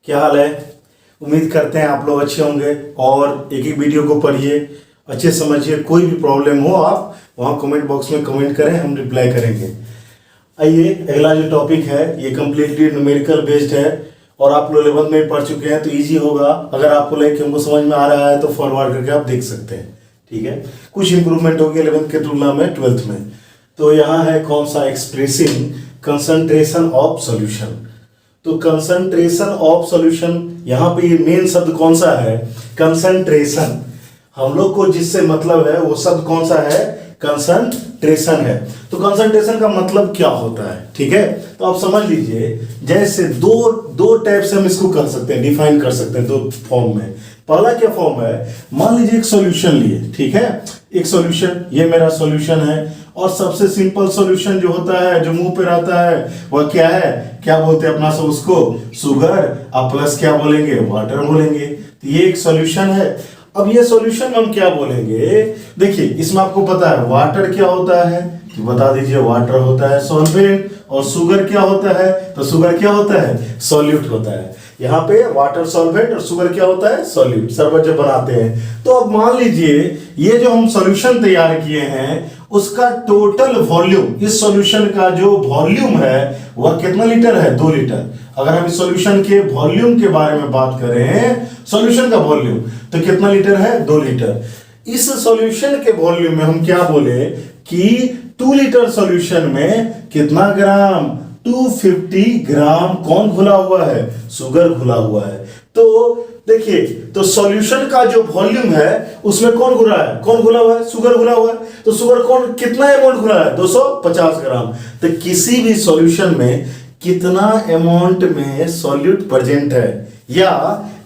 क्या हाल है। उम्मीद करते हैं आप लोग अच्छे होंगे और एक एक वीडियो को पढ़िए, अच्छे समझिए। कोई भी प्रॉब्लम हो आप वहाँ कमेंट बॉक्स में कमेंट करें, हम रिप्लाई करेंगे। आइए, अगला जो टॉपिक है ये कम्प्लीटली न्यूमेरिकल बेस्ड है और आप लोग 11th में पढ़ चुके हैं तो इजी होगा। अगर आपको लगे कि हमको समझ में आ रहा है तो फॉरवर्ड करके आप देख सकते हैं। ठीक है, कुछ इंप्रूवमेंट होगी 11th के तुलना में 12th में। तो यहाँ है कौन सा, एक्सप्रेसिंग कंसंट्रेशन ऑफ सॉल्यूशन। तो कंसंट्रेशन ऑफ सॉल्यूशन, यहाँ पे ये मेन शब्द कौन सा है, कंसंट्रेशन। हम लोग को जिससे मतलब है वो शब्द कौन सा है, कंसंट्रेशन है। तो कंसंट्रेशन का मतलब क्या होता है, ठीक है। तो आप समझ लीजिए, जैसे दो टाइप से हम इसको कर सकते हैं, डिफाइन कर सकते हैं दो फॉर्म में। पहला क्या फॉर्म है, मान लीजिए एक सॉल्यूशन लिए, ठीक है, एक सॉल्यूशन, ये मेरा सॉल्यूशन है और सबसे सिंपल सॉल्यूशन जो होता है, जो मुंह पे रहता है, वह क्या है, क्या बोलते हैं अपना सब उसको, शुगर, अब प्लस क्या बोलेंगे, वाटर बोलेंगे। तो ये एक सॉल्यूशन है। अब ये सॉल्यूशन में हम क्या बोलेंगे, देखिए इसमें आपको पता है वाटर क्या होता है, तो बता दीजिए वाटर होता है सॉल्वेंट, और शुगर क्या होता है, तो शुगर क्या होता है, सॉल्यूट होता है। यहाँ पे वाटर सॉल्वेंट और शुगर क्या होता है, सॉल्यूट, शरबत जब बनाते हैं। तो अब मान लीजिए ये जो हम सॉल्यूशन तैयार किए हैं उसका टोटल वॉल्यूम, इस सॉल्यूशन का जो वॉल्यूम है वह कितना लीटर है, 2 लीटर। अगर हम इस सॉल्यूशन के वॉल्यूम के बारे में बात करें, सॉल्यूशन का वॉल्यूम, तो कितना लीटर है, 2 लीटर। इस सॉल्यूशन के वॉल्यूम में हम क्या बोले कि 2 लीटर सॉल्यूशन में कितना ग्राम, 250 ग्राम कौन घुला हुआ है, शुगर घुला हुआ है। तो देखिए, तो सॉल्यूशन का जो वॉल्यूम है उसमें कौन घुला है, कौन घुला हुआ है, शुगर घुला हुआ है। तो शुगर कौन, कितना अमाउंट घुला है, 250 ग्राम। तो किसी भी सॉल्यूशन में कितना अमाउंट में सॉल्यूट प्रेजेंट है। या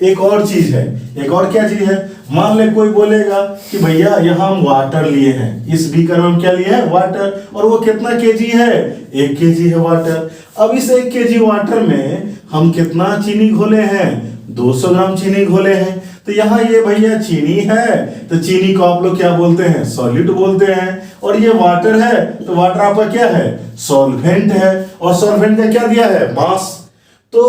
एक और चीज है, एक और क्या चीज है, मान ले कोई बोलेगा कि भैया यहाँ हम वाटर लिए हैं, इस बीकर में हम क्या लिए हैं, वाटर, और वो कितना केजी है, 1 केजी है वाटर। अब इस 1 केजी वाटर में हम कितना चीनी घोले हैं, 200 ग्राम चीनी घोले हैं। तो यहाँ ये भैया चीनी है, तो चीनी को आप लोग क्या बोलते हैं, सॉल्यूट बोलते हैं। और ये वाटर है, तो वाटर आपका क्या है, सॉल्वेंट है। और सॉल्वेंट का क्या दिया है, मास। तो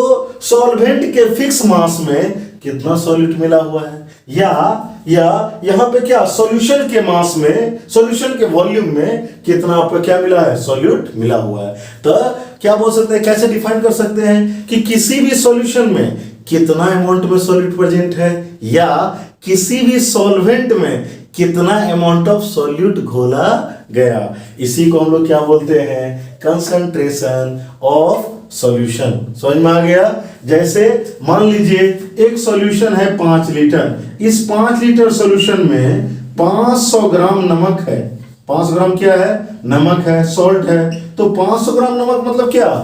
सॉल्वेंट के फिक्स मास में कितना सॉल्यूट मिला हुआ है, या यहाँ पे क्या, सॉल्यूशन के मास में, सॉल्यूशन के वॉल्यूम में कितना आपको क्या मिला है, सॉल्यूट मिला हुआ है। तो क्या बोल सकते हैं, कैसे डिफाइन कर सकते हैं कि किसी भी सॉल्यूशन में कितना अमाउंट में सॉल्यूट प्रेजेंट है, या किसी भी सॉल्वेंट में कितना अमाउंट ऑफ सॉल्यूट घोला गया। इसी को हम लोग क्या बोलते हैं, कंसंट्रेशन ऑफ सॉल्यूशन। समझ में आ गया। जैसे मान लीजिए एक सॉल्यूशन है 5 लीटर, इस 5 लीटर सॉल्यूशन में 500 ग्राम नमक है। 5 ग्राम क्या है, नमक है, सॉल्ट है। तो 500 ग्राम नमक मतलब क्या,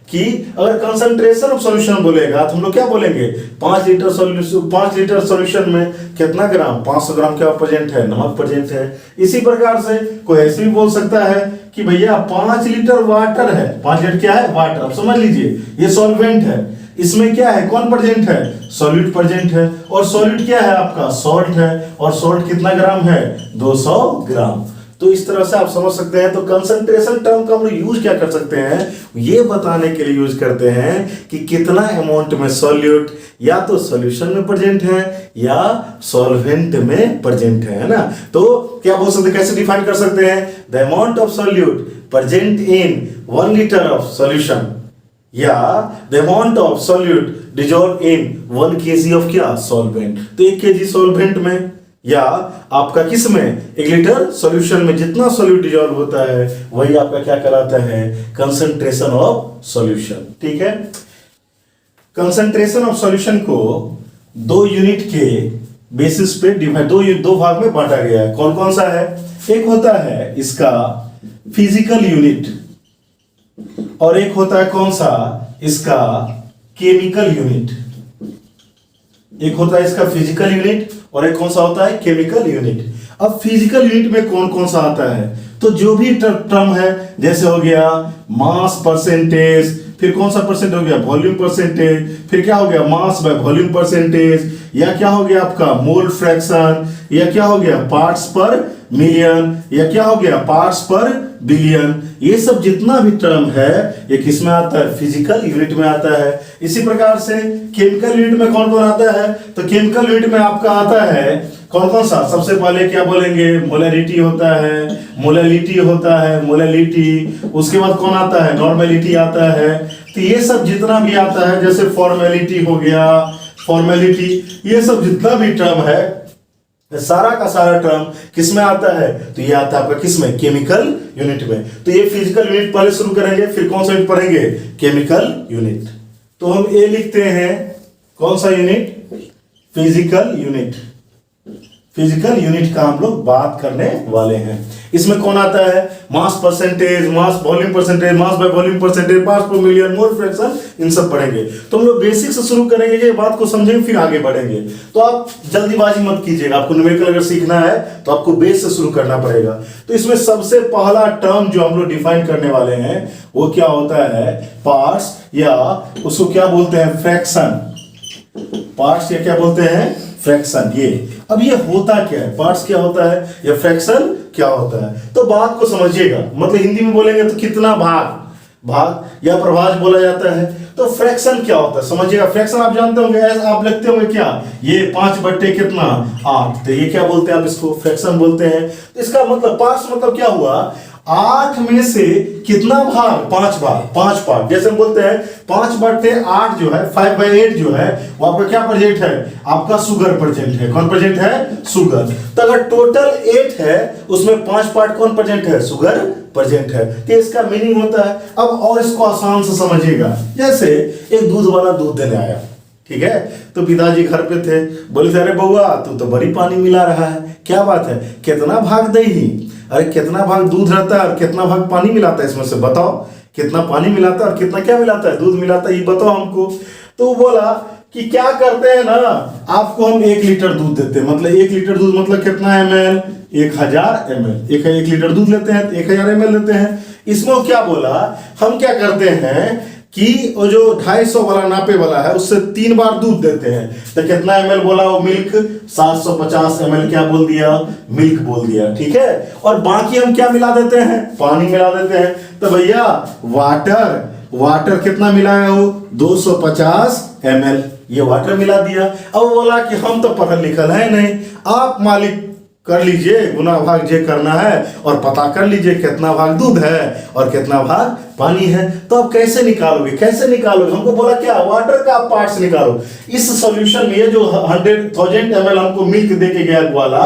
कि अगर कंसंट्रेशन ऑफ सॉल्यूशन बोलेगा तो हम लोग क्या बोलेंगे, 5 लीटर सॉल्यूशन में कितना ग्राम, 500 ग्राम क्या प्रेजेंट है, नमक प्रेजेंट है। इसी प्रकार से कोई ऐसे भी बोल सकता है कि भैया 5 लीटर वाटर है, 5 लीटर क्या है, वाटर। अब समझ लीजिए ये सॉल्वेंट है, इसमें क्या है, कौन प्रेजेंट है, सॉल्यूट प्रेजेंट है। और सॉल्यूट क्या है आपका, सॉल्ट है। और सॉल्ट कितना ग्राम है, 200 ग्राम। तो इस तरह से आप समझ सकते हैं। तो कंसंट्रेशन टर्म का हम लोग यूज क्या कर सकते हैं, ये बताने के लिए यूज करते हैं कि कितना अमाउंट में सॉल्यूट या तो सॉल्यूशन में प्रेजेंट है या सॉल्वेंट में प्रेजेंट है ना। तो क्या बोल सकते हैं, कैसे डिफाइन कर सकते हैं, the amount of solute present in 1 litre of solution, या the amount of solute dissolve in 1 kg of क्या, सॉल्वेंट। तो 1 केजी सॉल्वेंट में, या आपका किस में, 1 लीटर सॉल्यूशन में जितना सॉल्यूट डिजॉल्व होता है वही आपका क्या कहलाता है, कंसंट्रेशन ऑफ सॉल्यूशन। ठीक है। कंसंट्रेशन ऑफ सॉल्यूशन को 2 यूनिट के बेसिस पे डिवाइड, दो भाग में बांटा गया है। कौन कौन सा है, एक होता है इसका फिजिकल यूनिट, और एक होता है कौन सा, इसका केमिकल यूनिट। एक होता है इसका फिजिकल यूनिट और एक कौन सा होता है, केमिकल यूनिट। अब फिजिकल यूनिट में कौन कौन सा आता है, तो जो भी टर्म है, जैसे हो गया मास परसेंटेज, फिर कौन सा परसेंट हो गया, वॉल्यूम परसेंटेज, फिर क्या हो गया, मास बाय वॉल्यूम परसेंटेज, या क्या हो गया आपका मोल फ्रैक्शन, या क्या हो गया पार्ट्स पर मिलियन, या क्या हो गया पार्ट्स पर बिलियन। ये सब जितना भी टर्म है ये किस में आता है, फिजिकल यूनिट में आता है। इसी प्रकार से केमिकल यूनिट में कौन कौन आता है, तो केमिकल यूनिट में आपका आता है कौन कौन सा, सबसे पहले क्या बोलेंगे, मोलैरिटी होता है, मोलैलिटी होता है, मोलैलिटी, उसके बाद कौन आता है, नॉर्मेलिटी आता है। तो ये सब जितना भी आता है, जैसे फॉर्मेलिटी हो गया, फॉर्मेलिटी, ये सब जितना भी टर्म है सारा का सारा टर्म किस में आता है, तो ये आता है आपका किस में, केमिकल यूनिट में। तो ये फिजिकल यूनिट पहले शुरू करेंगे, फिर कौन सा यूनिट पढ़ेंगे, केमिकल यूनिट। तो हम ये लिखते हैं कौन सा unit, physical unit. Physical unit का हम लोग बात करने वाले हैं। इसमें कौन आता है, mass percentage, mass volume percentage, mass by volume percentage, parts पर मिलियन, मोल फ्रैक्शन, इन सब पढ़ेंगे। तो हम लोग बेसिक से शुरू करेंगे, ये बात को समझेंगे फिर आगे बढ़ेंगे। तो आप जल्दीबाजी मत कीजिएगा, आपको न्यूमेरिकल अगर सीखना है तो आपको बेस से शुरू करना पड़ेगा। तो इसमें सबसे पहला टर्म जो हम लोग डिफाइन करने वाले हैं वो क्या होता है, पार्ट्स, या उसको क्या बोलते हैं, फ्रैक्शन। पार्ट्स या क्या बोलते हैं, फ्रैक्शन। ये अब ये होता क्या है, पार्ट्स क्या होता है या फ्रैक्शन क्या होता है, तो बात को समझिएगा। मतलब हिंदी में बोलेंगे तो कितना भाग, भाग या प्रभाज बोला जाता है। तो फ्रैक्शन क्या होता है समझिएगा। फ्रैक्शन आप जानते होंगे, आप लिखते होंगे क्या, ये 5 बट्टे कितना 8, तो ये क्या बोलते हैं आप, इसको फ्रैक्शन बोलते हैं। तो इसका मतलब पार्ट्स मतलब क्या हुआ, 8 में से कितना भाग, 5 भाग, 5 पार्ट। जैसे हम बोलते हैं 5 बट्टे 8 जो है, 5/8 जो है वो आपका क्या प्रेजेंट है, आपका शुगर प्रेजेंट है। कौन प्रेजेंट है, शुगर। तो अगर टोटल 8 है उसमें 5 पार्ट कौन प्रेजेंट है, शुगर प्रेजेंट है। तो इसका मीनिंग होता है। अब और इसको आसान से समझिएगा, जैसे एक दूध वाला दूध देने आया, ठीक है, तो पिताजी घर पे थे, बोले थे अरे बउआ तू तो बड़ी पानी मिला रहा है, क्या बात है, कितना भाग दही, अरे कितना भाग दूध रहता है और कितना भाग पानी मिलाता है, इसमें से बताओ कितना पानी मिलाता है और कितना क्या मिलाता है, दूध मिलाता है, ये बताओ हमको। तो वो बोला कि क्या करते हैं ना, आपको हम 1 लीटर दूध देते हैं, मतलब 1 लीटर दूध मतलब कितना ml, 1000 ml। 1 लीटर दूध लेते हैं तो 1000 ml लेते हैं। इसमें वो क्या बोला, हम क्या करते हैं कि वो जो 250 वाला नापे वाला है उससे 3 बार दूध देते हैं। तो कितना ml बोला, वो मिल्क 750 ml क्या बोल दिया, मिल्क बोल दिया, ठीक है। और बाकी हम क्या मिला देते हैं, पानी मिला देते हैं। तो भैया वाटर, वाटर कितना मिलाया हो, 250 ml, ये वाटर मिला दिया। अब बोला कि हम तो पढ़ल लिखल है नहीं, आप मालिक कर लीजिए, गुना भाग जे करना है और पता कर लीजिए कितना भाग दूध है और कितना भाग पानी है। तो आप कैसे निकालोगे, कैसे निकालोगे, हमको बोला क्या, वाटर का आप पार्ट्स निकालो। इस सॉल्यूशन में ये जो 100,000 ml हमको मिल्क दे के गया वाला,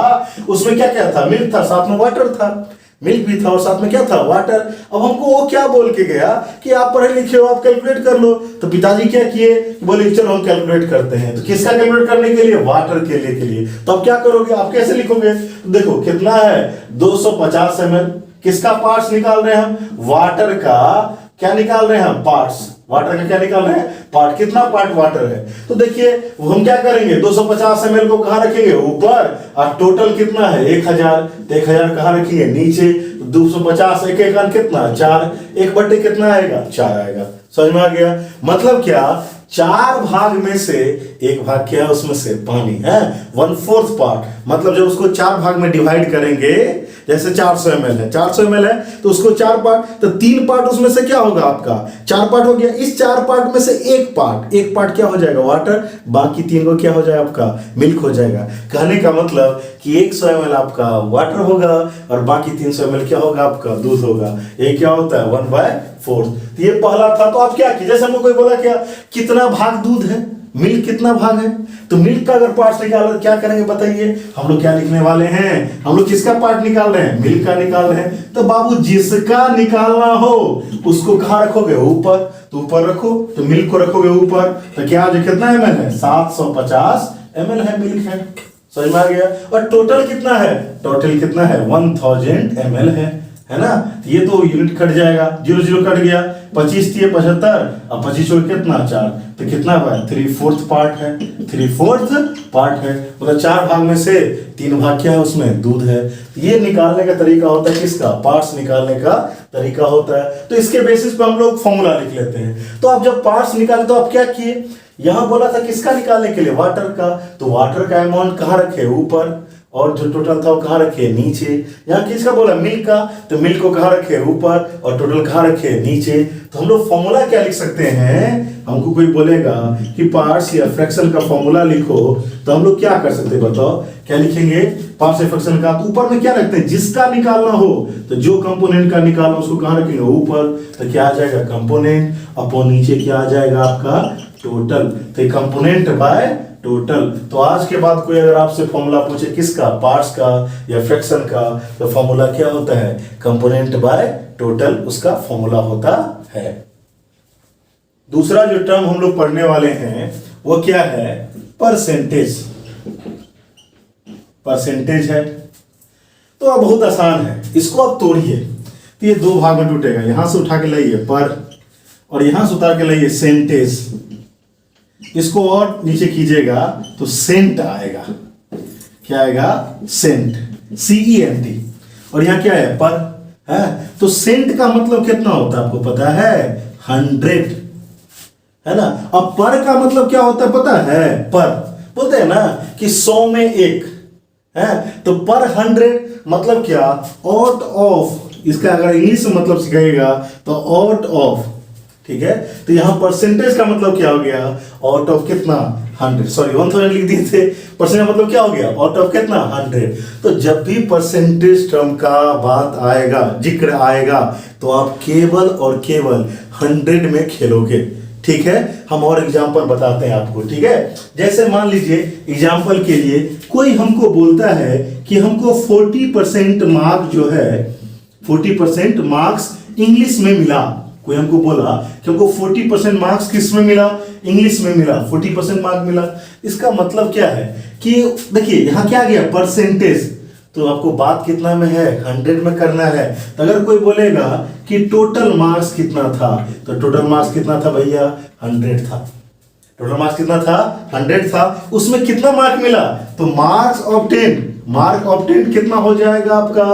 उसमें क्या क्या था, मिल्क था, साथ में वाटर था, मिल्क भी था और साथ में क्या था, वाटर। अब हमको वो क्या बोल के गया कि आप पढ़े लिखे हो, आप कैलकुलेट कर लो। तो पिताजी क्या किए, बोले चलो हम कैलकुलेट करते हैं। तो किसका कैलकुलेट करने के लिए, वाटर के लिए। तो अब क्या करोगे, आप कैसे लिखोगे, तो देखो कितना है 250 ml, किसका पार्ट्स निकाल रहे हैं हम, वाटर का क्या निकाल रहे हैं हम, पार्ट्स, वाटर का क्या निकाल रहे हैं, पार्ट। कितना पार्ट वाटर है, तो देखिए हम क्या करेंगे, 250 ml को कहां रखेंगे, ऊपर, और टोटल कितना है 1000, तो 1000 कहां रखेंगे, नीचे। 250 एक एक कितना 4, 1 बट्टे कितना आएगा, 4 आएगा। समझ में आ गया, मतलब क्या, 4 भाग में से 1 भाग क्या है, उसमें से पानी है, 1/4 पार्ट। मतलब जब उसको 4 भाग में डिवाइड करेंगे, जैसे 400 ml है, 400 ml है तो उसको 4 पार्ट, तो 3 पार्ट उसमें से क्या होगा आपका, 4 पार्ट हो गया। इस 4 पार्ट में से एक पार्ट क्या हो जाएगा, वाटर, बाकी 3 को क्या हो जाएगा आपका, मिल्क हो जाएगा। कहने का मतलब कि 100 ml आपका वाटर होगा और बाकी 300 ml क्या होगा आपका, दूध होगा। ये क्या होता है 1/4। तो ये पहला था। तो आप क्या किए, जैसे हमको कोई बोला क्या, कितना भाग दूध है, मिल्क कितना भाग है, तो मिल्क का अगर पार्ट निकाल क्या करेंगे बताइए, हम लोग क्या लिखने वाले हैं, हम लोग किसका पार्ट निकाल रहे हैं, मिल्क का निकाल रहे हैं। तो बाबू जिसका निकालना हो उसको कहां रखोगे, ऊपर, तो ऊपर रखो, तो मिल्क को रखोगे ऊपर। तो क्या जो कितना ml है, 750 ml है, मिल्क है। समझ में आ गया। और टोटल कितना है, टोटल कितना है 1000 ml है है ना। तो ये तो यूनिट कट जाएगा, 0 0 कट गया, 25 थी 75, अब 25 छोड़ कितना 4, तो कितना हुआ 3/4 पार्ट है, 3/4 पार्ट है, मतलब 4 भाग में से 3 भाग क्या है उसमें दूध है। तो ये निकालने का तरीका होता है किसका, पार्ट्स निकालने का तरीका होता है। तो इसके बेसिस पे हम लोग फॉर्मूला लिख लेते हैं। तो आप जब पार्ट्स निकाले तो आप क्या किए, यहां बोला था किसका निकालने के लिए, वाटर का, तो वाटर का अमाउंट कहाँ रखे, ऊपर, और जो टोटल था वो कहाँ रखे, नीचे। यहाँ किसका बोला, मिल्क का, तो मिल्क को कहाँ रखे, ऊपर, और टोटल कहाँ रखे, नीचे। तो हम लोग फॉर्मूला क्या लिख सकते हैं, हमको कोई बोलेगा कि पार्ट्स या फ्रैक्शन का फॉर्मूला लिखो, तो हम लोग क्या कर सकते हैं बताओ, क्या लिखेंगे, पार्ट्स या फ्रैक्शन का, तो ऊपर में क्या रखते हैं, जिसका निकालना हो, तो जो कंपोनेंट का निकालना उसको कहाँ रखेंगे, ऊपर, तो क्या आ जाएगा कंपोनेंट, अपॉन नीचे क्या आ जाएगा आपका टोटल, तो कंपोनेंट बाय टोटल। तो आज के बाद कोई अगर आपसे फॉर्मूला पूछे किसका, पार्ट्स का या फ्रैक्शन का, तो फॉर्मूला क्या होता है, कंपोनेंट बाय टोटल, उसका फॉर्मूला होता है। दूसरा जो टर्म हम लोग पढ़ने वाले हैं वो क्या है, परसेंटेज। परसेंटेज है तो अब बहुत आसान है, इसको आप तोड़िए, तो ये 2 भाग में टूटेगा, यहां से उठा के लाइए पर, और यहां से उतार के लाइए सेंटेज, इसको और नीचे कीजिएगा तो सेंट आएगा, क्या आएगा, सेंट, CENT, और यहां क्या है, पर है। तो सेंट का मतलब कितना होता है आपको पता है, 100, है ना। अब पर का मतलब क्या होता है पता है, पर बोलते हैं ना कि 100 में 1 है, तो पर 100 मतलब क्या, आउट ऑफ, इसका अगर इंग्लिश में मतलब सिखाइएगा तो आउट ऑफ, ठीक है। तो यहां परसेंटेज का मतलब क्या हो गया, आउट ऑफ कितना, 100, सॉरी 1000 लिख दिए थे, परसेंट का मतलब क्या हो गया, आउट ऑफ कितना, 100। तो जब भी परसेंटेज टर्म का बात आएगा, जिक्र आएगा, तो आप केवल और केवल 100 में खेलोगे, ठीक है। हम और एग्जांपल बताते हैं आपको, ठीक है। जैसे मान लीजिए एग्जांपल के लिए कोई हमको बोलता है कि हमको 40% मार्क जो है, 40% मार्क्स इंग्लिश में मिला, कोई हमको बोला कि हमको 40% मार्क्स किस में मिला, इंग्लिश में मिला, 40% मार्क मिला। इसका मतलब क्या है कि देखिए यहां क्या गया, परसेंटेज, तो आपको बात कितना में है, 100 में करना है। तो अगर कोई बोलेगा कि टोटल मार्क्स कितना था, तो टोटल मार्क्स कितना था भैया, 100 था। टोटल मार्क्स कितना था, 100 था, उसमें कितना मार्क मिला, तो मार्क्स ऑब्टेन, मार्क ऑब्टेन कितना हो जाएगा आपका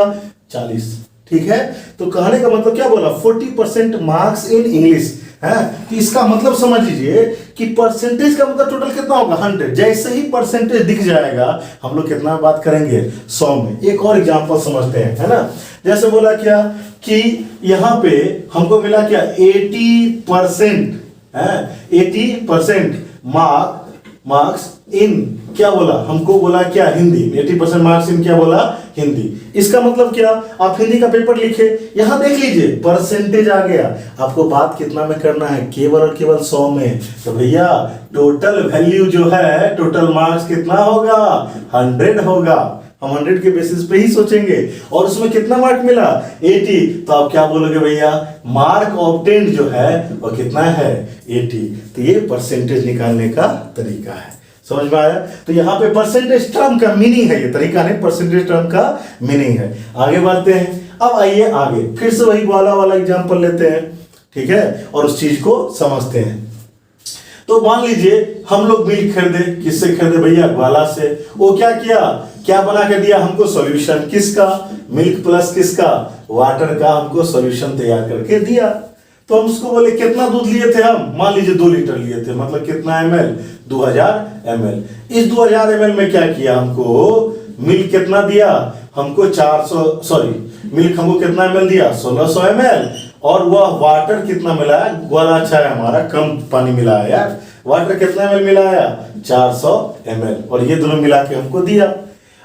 40, ठीक है। तो कहने का मतलब क्या बोला, 40% मार्क्स इन इंग्लिश है। तो इसका मतलब समझ लीजिए कि परसेंटेज का मतलब टोटल कितना होगा, 100। जैसे ही परसेंटेज दिख जाएगा हम लोग कितना बात करेंगे, 100 में। एक और एग्जांपल समझते हैं, है ना। जैसे बोला क्या कि यहां पे हमको मिला क्या, 80% है, 80% मार्क्स इन, क्या बोला हमको, बोला क्या, हिंदी, 80% मार्क्स इन क्या बोला, हिंदी। इसका मतलब क्या, आप हिंदी का पेपर लिखे, यहां देख लीजिए परसेंटेज आ गया, आपको बात कितना में करना है, केवल और केवल 100 में। तो भैया टोटल वैल्यू जो है, टोटल मार्क्स कितना होगा, 100 होगा। हम 100 के बेसिस पे ही सोचेंगे, और उसमें कितना मार्क मिला, 80, तो आप क्या बोलोगे भैया, मार्क ऑब्टेन्ड जो है वो कितना है, 80। तो ये परसेंटेज निकालने का तरीका है, समझ में आया। तो यहाँ पे परसेंटेज टर्म का मीनिंग है, ये तरीका नहीं, परसेंटेज टर्म का मीनिंग है। आगे बढ़ते हैं, अब आइए आगे फिर से वही वाला एग्जांपल लेते हैं, ठीक है, और उस चीज को समझते हैं। तो मान लीजिए हम लोग मिल्क खरीदे, किससे खरीदे भैया, ग्वाला से। वो क्या किया, क्या बना के दिया हमको, सॉल्यूशन, किसका, मिल्क प्लस किसका, वाटर का, हमको सॉल्यूशन तैयार करके दिया। तो हम उसको बोले कितना दूध लिए थे हम, मान लीजिए 2 लीटर लिए थे, मतलब कितना ml, 2000 ml। इस 2000 ml में क्या किया, हमको मिल्क कितना दिया, हमको 400, सॉरी मिल्क हमको कितना ml दिया, 1600 ml, और वह वाटर कितना मिलाया, ग्वाला अच्छा है हमारा, कम पानी मिलाया यार, वाटर कितना ml मिलाया, 400 ml, और ये दोनों मिला के हमको दिया।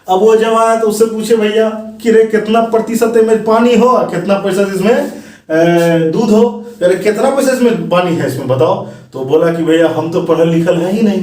अब वो जब आया तो उससे पूछे भैया कि रे कितना प्रतिशत में पानी हो, कितना प्रतिशत इसमें दूध हो, अरे कितना पैसा इसमें पानी है इसमें बताओ। तो बोला कि भैया हम तो पढ़ल लिखल है ही नहीं,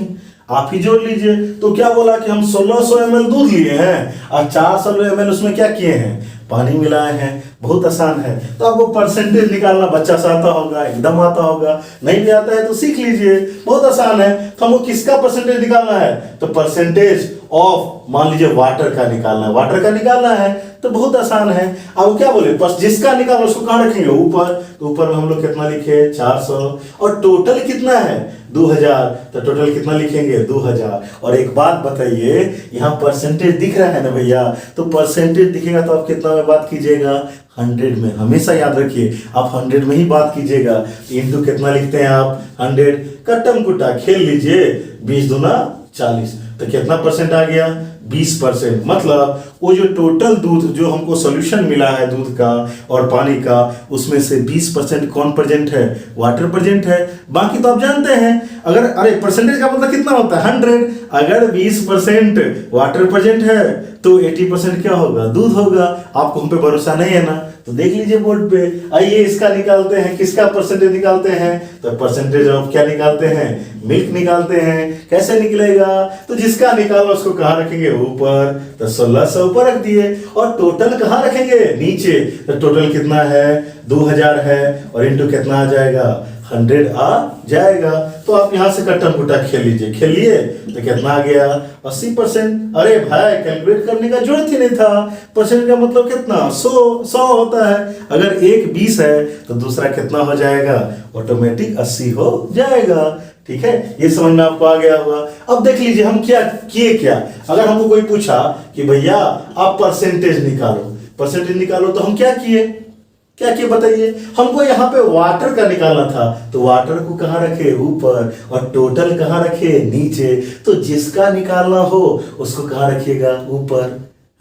आप ही जोड़ लीजिए। तो क्या बोला कि हम 1600 ml दूध लिए हैं और 400 ml उसमें क्या किए हैं, पानी मिलाए हैं। बहुत आसान है। तो आपको परसेंटेज निकालना बच्चा से आता होगा, एकदम आता होगा, नहीं भी आता है तो सीख लीजिए, बहुत आसान है। तो हमको किसका परसेंटेज निकालना है, तो परसेंटेज ऑफ, मान लीजिए वाटर का निकालना है, वाटर का निकालना है तो बहुत आसान है। अब क्या बोले, बस जिसका निकालो उसको कहाँ रखेंगे, ऊपर। तो ऊपर में हम लोग कितना लिखे, 400, और टोटल कितना है 2000, तो टोटल कितना लिखेंगे 2000। और एक बात बताइए, यहाँ परसेंटेज दिख रहा है ना भैया, तो परसेंटेज दिखेगा तो आप कितना में बात कीजिएगा, 100 में। हमेशा याद रखिए आप 100 में ही बात कीजिएगा। इंटू कितना लिखते हैं आप, 100, कट्टम कुट्टा खेल लीजिए, 20 दूना 40, तो कितना परसेंट आ गया, 20%। मतलब वो जो टोटल दूध जो हमको सोल्यूशन मिला है दूध का और पानी का, उसमें से 20% कौन प्रेजेंट है, वाटर प्रेजेंट है। बाकी तो आप जानते हैं, अगर अरे परसेंटेज का मतलब कितना होता है 100, अगर 20% वाटर प्रेजेंट है तो 80% क्या होगा, दूध होगा। आपको हम पे भरोसा नहीं है ना, तो देख लीजिए बोर्ड पे। आइए इसका निकालते हैं, किसका परसेंटेज निकालते हैं, तो परसेंटेज ऑफ क्या निकालते हैं, मिल्क निकालते हैं। कैसे निकलेगा, तो जिसका निकालो उसको कहाँ रखेंगे, ऊपर, तो 1600 ऊपर रख दिए। और टोटल कहाँ रखेंगे, नीचे। तो टोटल कितना है, 2000 है, और इंटू कितना आ जाएगा, 100 आ जाएगा। तो आप यहाँ से कट्टम कुट्टा खेल लीजिए, खेल लिए तो कितना आ गया, 80%। अरे भाई कैलकुलेट करने का जरूरत ही नहीं था, परसेंट का मतलब कितना, 100 होता है। अगर एक 20 है तो दूसरा कितना हो जाएगा, ऑटोमेटिक 80 हो जाएगा। ठीक है, ये समझ में आपको आ गया होगा। अब देख लीजिए हम क्या किए, क्या अगर हमको कोई पूछा कि भैया आप परसेंटेज निकालो, तो हम क्या किए बताइए। हमको यहाँ पे वाटर का निकालना था, तो वाटर को कहाँ रखे, ऊपर, और टोटल कहाँ रखे, नीचे। तो जिसका निकालना हो उसको कहाँ रखिएगा, ऊपर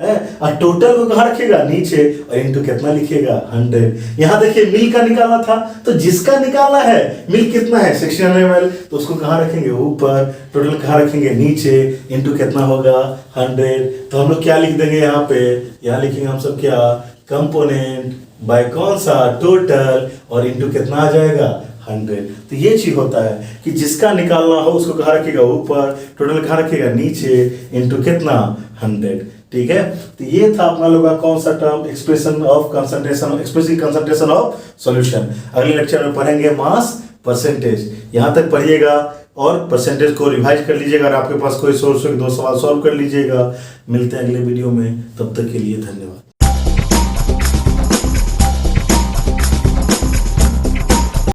है, और टोटल को कहाँ रखेगा, नीचे, और इंटू कितना लिखिएगा, 100। यहाँ देखिए मिल्क का निकालना था, तो जिसका निकालना है, मिल्क कितना है 600 ml, तो उसको कहाँ रखेंगे, ऊपर, टोटल कहाँ रखेंगे, नीचे, इंटू कितना होगा, 100। तो हम लोग क्या लिख देंगे यहाँ पे, यहाँ लिखेंगे हम सब क्या, कंपोनेंट बाय कौन सा, टोटल, और इंटू कितना आ जाएगा, 100। तो ये चीज होता है कि जिसका निकालना हो उसको कहाँ रखेगा, ऊपर, टोटल कहाँ रखेगा, नीचे, इंटू कितना, 100। ठीक है, तो ये था अपना लोग का कौन सा term, expression of concentration, expressive concentration of solution. अगले लेक्चर में पढ़ेंगे मास परसेंटेज। यहाँ तक पढ़िएगा और परसेंटेज को रिवाइज कर लीजिएगा। अगर आपके पास कोई सोर्स हो, 2 सवाल सॉल्व कर लीजिएगा। मिलते हैं अगले वीडियो में, तब तक के लिए धन्यवाद।